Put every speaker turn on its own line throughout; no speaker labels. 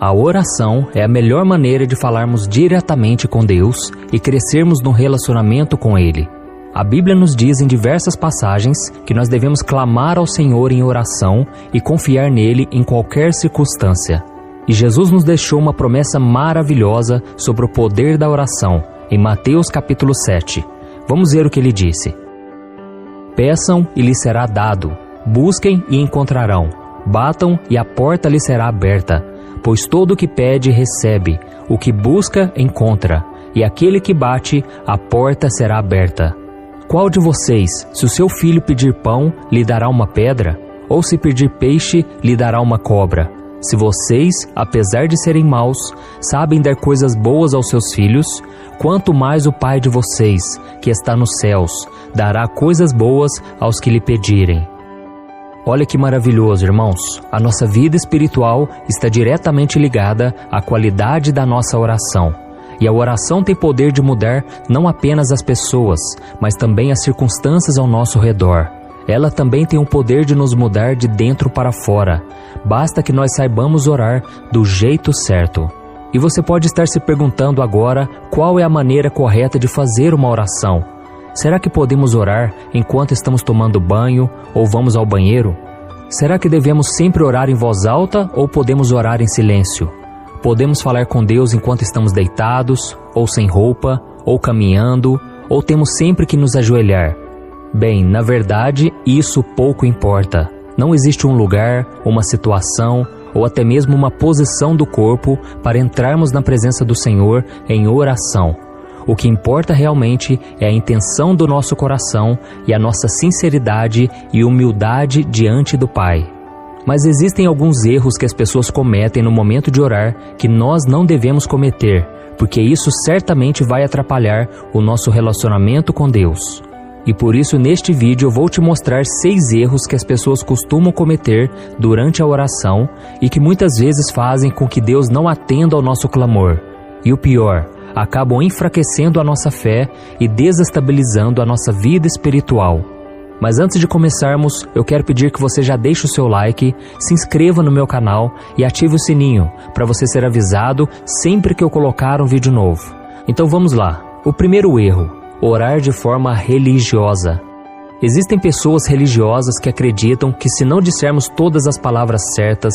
A oração é a melhor maneira de falarmos diretamente com Deus e crescermos no relacionamento com Ele. A Bíblia nos diz em diversas passagens que nós devemos clamar ao Senhor em oração e confiar nele em qualquer circunstância. E Jesus nos deixou uma promessa maravilhosa sobre o poder da oração, em Mateus capítulo 7. Vamos ver o que ele disse. Peçam e lhes será dado, busquem e encontrarão, batam e a porta lhes será aberta. Pois todo o que pede recebe, o que busca encontra, e aquele que bate, a porta será aberta. Qual de vocês, se o seu filho pedir pão, lhe dará uma pedra? Ou se pedir peixe, lhe dará uma cobra? Se vocês, apesar de serem maus, sabem dar coisas boas aos seus filhos, quanto mais o Pai de vocês, que está nos céus, dará coisas boas aos que lhe pedirem. Olha que maravilhoso, irmãos. A nossa vida espiritual está diretamente ligada à qualidade da nossa oração. E a oração tem poder de mudar não apenas as pessoas, mas também as circunstâncias ao nosso redor. Ela também tem o poder de nos mudar de dentro para fora. Basta que nós saibamos orar do jeito certo. E você pode estar se perguntando agora qual é a maneira correta de fazer uma oração. Será que podemos orar enquanto estamos tomando banho ou vamos ao banheiro? Será que devemos sempre orar em voz alta ou podemos orar em silêncio? Podemos falar com Deus enquanto estamos deitados, ou sem roupa, ou caminhando, ou temos sempre que nos ajoelhar? Bem, na verdade, isso pouco importa. Não existe um lugar, uma situação, ou até mesmo uma posição do corpo para entrarmos na presença do Senhor em oração. O que importa realmente é a intenção do nosso coração e a nossa sinceridade e humildade diante do Pai. Mas existem alguns erros que as pessoas cometem no momento de orar que nós não devemos cometer, porque isso certamente vai atrapalhar o nosso relacionamento com Deus. E por isso neste vídeo eu vou te mostrar 6 erros que as pessoas costumam cometer durante a oração e que muitas vezes fazem com que Deus não atenda ao nosso clamor. E o pior, acabam enfraquecendo a nossa fé e desestabilizando a nossa vida espiritual. Mas antes de começarmos, eu quero pedir que você já deixe o seu like, se inscreva no meu canal e ative o sininho para você ser avisado sempre que eu colocar um vídeo novo. Então vamos lá. O primeiro erro: orar de forma religiosa. Existem pessoas religiosas que acreditam que se não dissermos todas as palavras certas,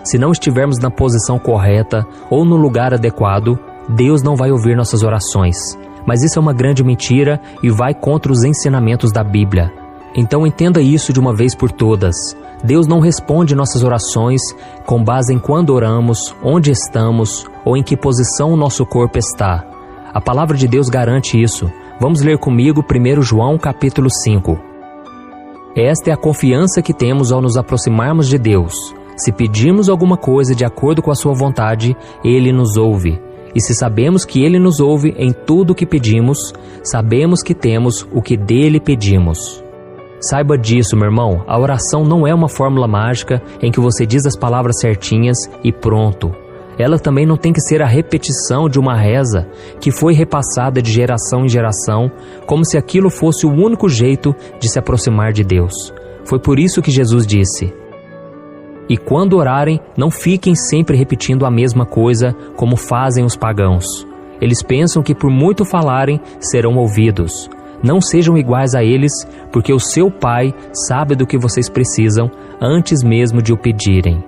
se não estivermos na posição correta ou no lugar adequado, Deus não vai ouvir nossas orações. Mas isso é uma grande mentira e vai contra os ensinamentos da Bíblia. Então entenda isso de uma vez por todas. Deus não responde nossas orações com base em quando oramos, onde estamos ou em que posição o nosso corpo está. A palavra de Deus garante isso. Vamos ler comigo 1 João capítulo 5. Esta é a confiança que temos ao nos aproximarmos de Deus. Se pedirmos alguma coisa de acordo com a sua vontade, Ele nos ouve. E se sabemos que Ele nos ouve em tudo o que pedimos, sabemos que temos o que dele pedimos. Saiba disso, meu irmão, a oração não é uma fórmula mágica em que você diz as palavras certinhas e pronto. Ela também não tem que ser a repetição de uma reza que foi repassada de geração em geração, como se aquilo fosse o único jeito de se aproximar de Deus. Foi por isso que Jesus disse: e quando orarem, não fiquem sempre repetindo a mesma coisa como fazem os pagãos. Eles pensam que por muito falarem, serão ouvidos. Não sejam iguais a eles, porque o seu Pai sabe do que vocês precisam antes mesmo de o pedirem.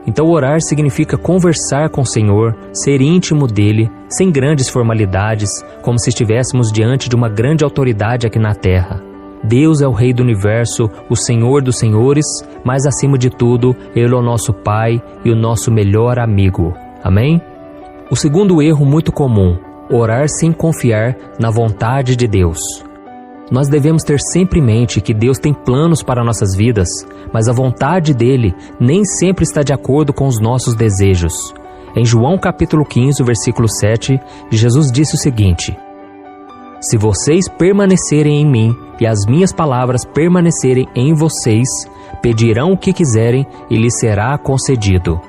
Então orar significa conversar com o Senhor, ser íntimo dele, sem grandes formalidades, como se estivéssemos diante de uma grande autoridade aqui na terra. Deus é o Rei do Universo, o Senhor dos Senhores, mas acima de tudo, Ele é o nosso Pai e o nosso melhor amigo. Amém? O segundo erro muito comum: orar sem confiar na vontade de Deus. Nós devemos ter sempre em mente que Deus tem planos para nossas vidas, mas a vontade dele nem sempre está de acordo com os nossos desejos. Em João capítulo 15, versículo 7, Jesus disse o seguinte: se vocês permanecerem em mim e as minhas palavras permanecerem em vocês, pedirão o que quiserem e lhes será concedido.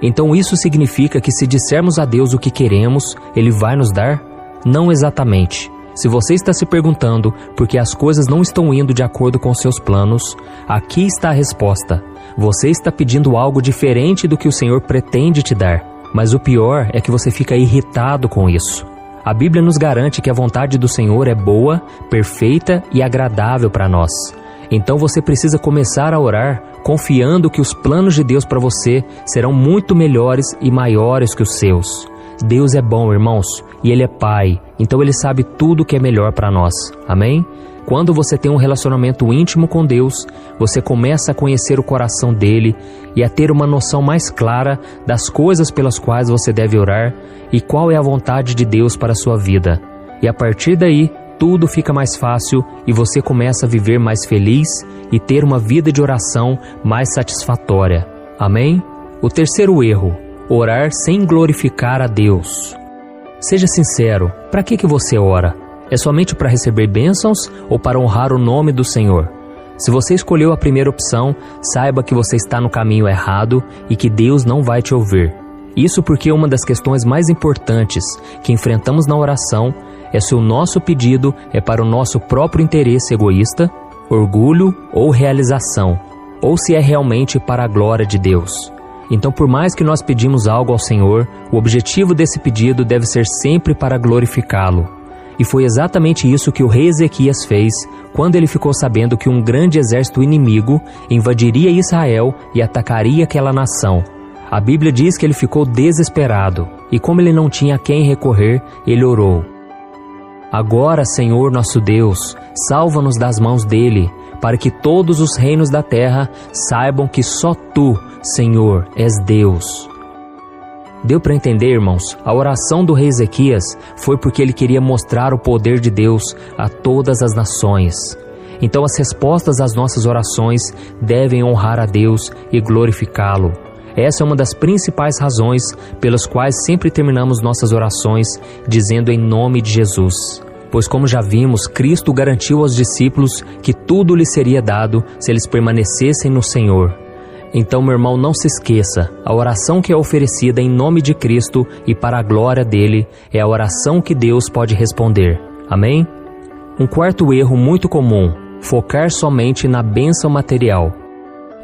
Então isso significa que se dissermos a Deus o que queremos, Ele vai nos dar? Não exatamente. Se você está se perguntando por que as coisas não estão indo de acordo com seus planos, aqui está a resposta. Você está pedindo algo diferente do que o Senhor pretende te dar, mas o pior é que você fica irritado com isso. A Bíblia nos garante que a vontade do Senhor é boa, perfeita e agradável para nós. Então você precisa começar a orar confiando que os planos de Deus para você serão muito melhores e maiores que os seus. Deus é bom, irmãos, e Ele é Pai, então Ele sabe tudo o que é melhor para nós. Amém? Quando você tem um relacionamento íntimo com Deus, você começa a conhecer o coração dEle e a ter uma noção mais clara das coisas pelas quais você deve orar e qual é a vontade de Deus para a sua vida. E a partir daí, tudo fica mais fácil e você começa a viver mais feliz e ter uma vida de oração mais satisfatória. Amém? O terceiro erro: orar sem glorificar a Deus. Seja sincero, para que você ora? É somente para receber bênçãos ou para honrar o nome do Senhor? Se você escolheu a primeira opção, saiba que você está no caminho errado e que Deus não vai te ouvir. Isso porque uma das questões mais importantes que enfrentamos na oração é se o nosso pedido é para o nosso próprio interesse egoísta, orgulho ou realização, ou se é realmente para a glória de Deus. Então, por mais que nós pedimos algo ao Senhor, o objetivo desse pedido deve ser sempre para glorificá-lo. E foi exatamente isso que o rei Ezequias fez quando ele ficou sabendo que um grande exército inimigo invadiria Israel e atacaria aquela nação. A Bíblia diz que ele ficou desesperado, e como ele não tinha a quem recorrer, ele orou: Agora, Senhor nosso Deus, salva-nos das mãos dele, para que todos os reinos da terra saibam que só Tu, Senhor, és Deus. Deu para entender, irmãos? A oração do rei Ezequias foi porque ele queria mostrar o poder de Deus a todas as nações. Então as respostas às nossas orações devem honrar a Deus e glorificá-lo. Essa é uma das principais razões pelas quais sempre terminamos nossas orações dizendo em nome de Jesus. Pois como já vimos, Cristo garantiu aos discípulos que tudo lhes seria dado se eles permanecessem no Senhor. Então, meu irmão, não se esqueça, a oração que é oferecida em nome de Cristo e para a glória dele é a oração que Deus pode responder. Amém? Um quarto erro muito comum: focar somente na bênção material.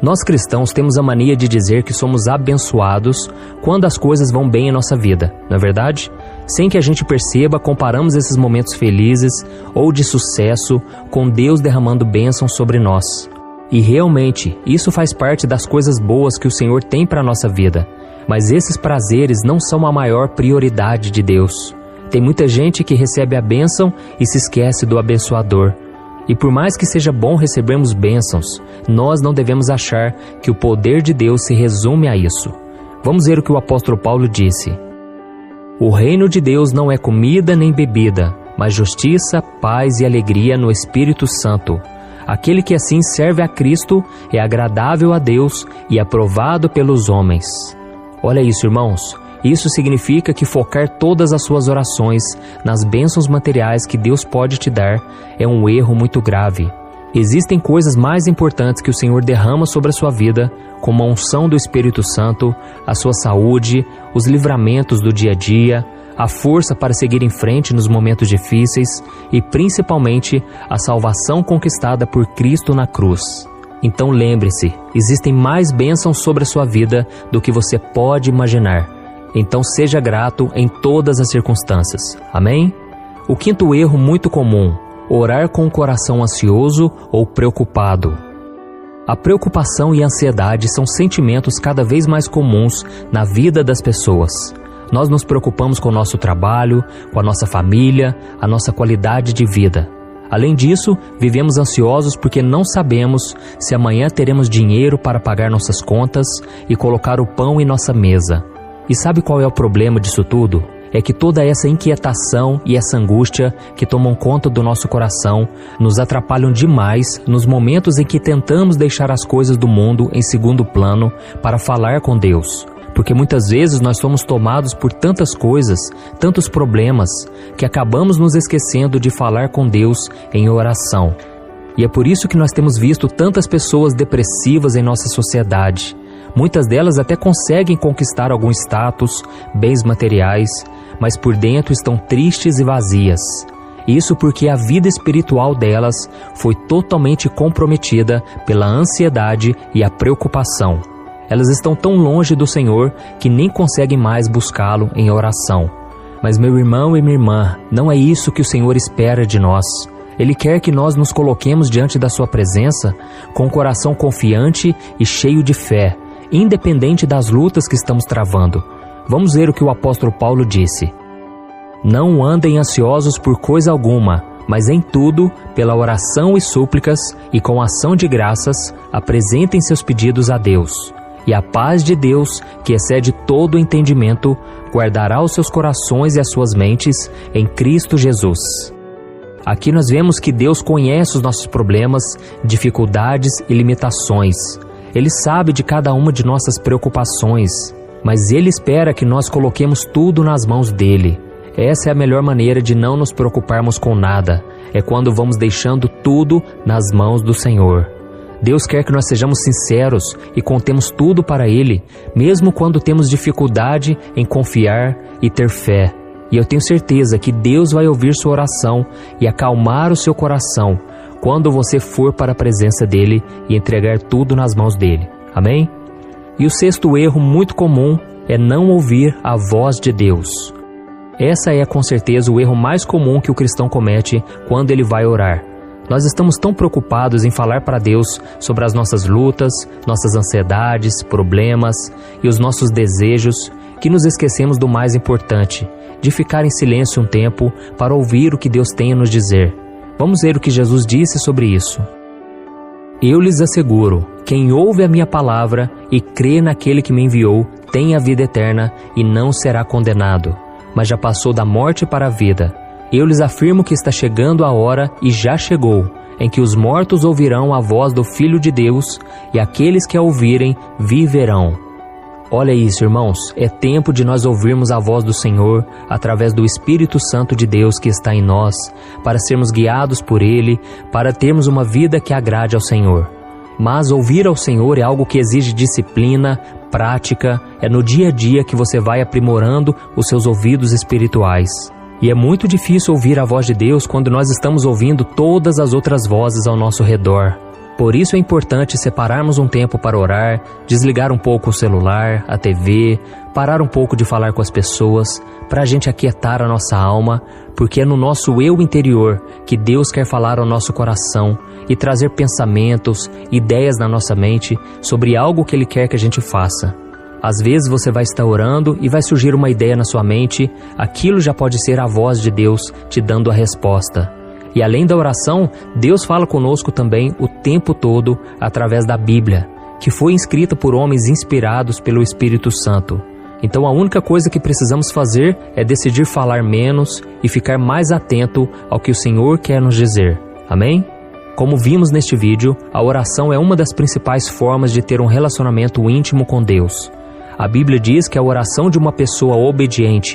Nós cristãos temos a mania de dizer que somos abençoados quando as coisas vão bem em nossa vida, não é verdade? Sem que a gente perceba, comparamos esses momentos felizes ou de sucesso com Deus derramando bênção sobre nós. E realmente, isso faz parte das coisas boas que o Senhor tem para a nossa vida. Mas esses prazeres não são a maior prioridade de Deus. Tem muita gente que recebe a bênção e se esquece do abençoador. E por mais que seja bom recebermos bênçãos, nós não devemos achar que o poder de Deus se resume a isso. Vamos ver o que o apóstolo Paulo disse: O reino de Deus não é comida nem bebida, mas justiça, paz e alegria no Espírito Santo. Aquele que assim serve a Cristo é agradável a Deus e aprovado pelos homens. Olha isso, irmãos. Isso significa que focar todas as suas orações nas bênçãos materiais que Deus pode te dar é um erro muito grave. Existem coisas mais importantes que o Senhor derrama sobre a sua vida, como a unção do Espírito Santo, a sua saúde, os livramentos do dia a dia, a força para seguir em frente nos momentos difíceis e, principalmente, a salvação conquistada por Cristo na cruz. Então lembre-se, existem mais bênçãos sobre a sua vida do que você pode imaginar. Então seja grato em todas as circunstâncias. Amém? O quinto erro muito comum: orar com o coração ansioso ou preocupado. A preocupação e a ansiedade são sentimentos cada vez mais comuns na vida das pessoas. Nós nos preocupamos com o nosso trabalho, com a nossa família, a nossa qualidade de vida. Além disso, vivemos ansiosos porque não sabemos se amanhã teremos dinheiro para pagar nossas contas e colocar o pão em nossa mesa. E sabe qual é o problema disso tudo? É que toda essa inquietação e essa angústia que tomam conta do nosso coração nos atrapalham demais nos momentos em que tentamos deixar as coisas do mundo em segundo plano para falar com Deus. Porque muitas vezes nós somos tomados por tantas coisas, tantos problemas, que acabamos nos esquecendo de falar com Deus em oração. E é por isso que nós temos visto tantas pessoas depressivas em nossa sociedade. Muitas delas até conseguem conquistar algum status, bens materiais, mas por dentro estão tristes e vazias. Isso porque a vida espiritual delas foi totalmente comprometida pela ansiedade e a preocupação. Elas estão tão longe do Senhor que nem conseguem mais buscá-lo em oração. Mas meu irmão e minha irmã, não é isso que o Senhor espera de nós. Ele quer que nós nos coloquemos diante da sua presença com o coração confiante e cheio de fé, independente das lutas que estamos travando. Vamos ver o que o apóstolo Paulo disse. Não andem ansiosos por coisa alguma, mas em tudo, pela oração e súplicas e com ação de graças, apresentem seus pedidos a Deus. E a paz de Deus, que excede todo o entendimento, guardará os seus corações e as suas mentes em Cristo Jesus. Aqui nós vemos que Deus conhece os nossos problemas, dificuldades e limitações. Ele sabe de cada uma de nossas preocupações, mas Ele espera que nós coloquemos tudo nas mãos dEle. Essa é a melhor maneira de não nos preocuparmos com nada, é quando vamos deixando tudo nas mãos do Senhor. Deus quer que nós sejamos sinceros e contemos tudo para Ele, mesmo quando temos dificuldade em confiar e ter fé. E eu tenho certeza que Deus vai ouvir sua oração e acalmar o seu coração quando você for para a presença dEle e entregar tudo nas mãos dEle. Amém? E o sexto erro muito comum é não ouvir a voz de Deus. Essa é com certeza o erro mais comum que o cristão comete quando ele vai orar. Nós estamos tão preocupados em falar para Deus sobre as nossas lutas, nossas ansiedades, problemas e os nossos desejos, que nos esquecemos do mais importante, de ficar em silêncio um tempo para ouvir o que Deus tem a nos dizer. Vamos ver o que Jesus disse sobre isso. Eu lhes asseguro, quem ouve a minha palavra e crê naquele que me enviou, tem a vida eterna e não será condenado, mas já passou da morte para a vida. Eu lhes afirmo que está chegando a hora, e já chegou, em que os mortos ouvirão a voz do Filho de Deus, e aqueles que a ouvirem viverão. Olha isso, irmãos, é tempo de nós ouvirmos a voz do Senhor, através do Espírito Santo de Deus que está em nós, para sermos guiados por Ele, para termos uma vida que agrade ao Senhor. Mas ouvir ao Senhor é algo que exige disciplina, prática, é no dia a dia que você vai aprimorando os seus ouvidos espirituais. E é muito difícil ouvir a voz de Deus quando nós estamos ouvindo todas as outras vozes ao nosso redor. Por isso é importante separarmos um tempo para orar, desligar um pouco o celular, a TV, parar um pouco de falar com as pessoas, para a gente aquietar a nossa alma, porque é no nosso eu interior que Deus quer falar ao nosso coração e trazer pensamentos, ideias na nossa mente sobre algo que Ele quer que a gente faça. Às vezes você vai estar orando e vai surgir uma ideia na sua mente, aquilo já pode ser a voz de Deus te dando a resposta. E além da oração, Deus fala conosco também o tempo todo através da Bíblia, que foi escrita por homens inspirados pelo Espírito Santo. Então a única coisa que precisamos fazer é decidir falar menos e ficar mais atento ao que o Senhor quer nos dizer. Amém? Como vimos neste vídeo, a oração é uma das principais formas de ter um relacionamento íntimo com Deus. A Bíblia diz que a oração de uma pessoa obediente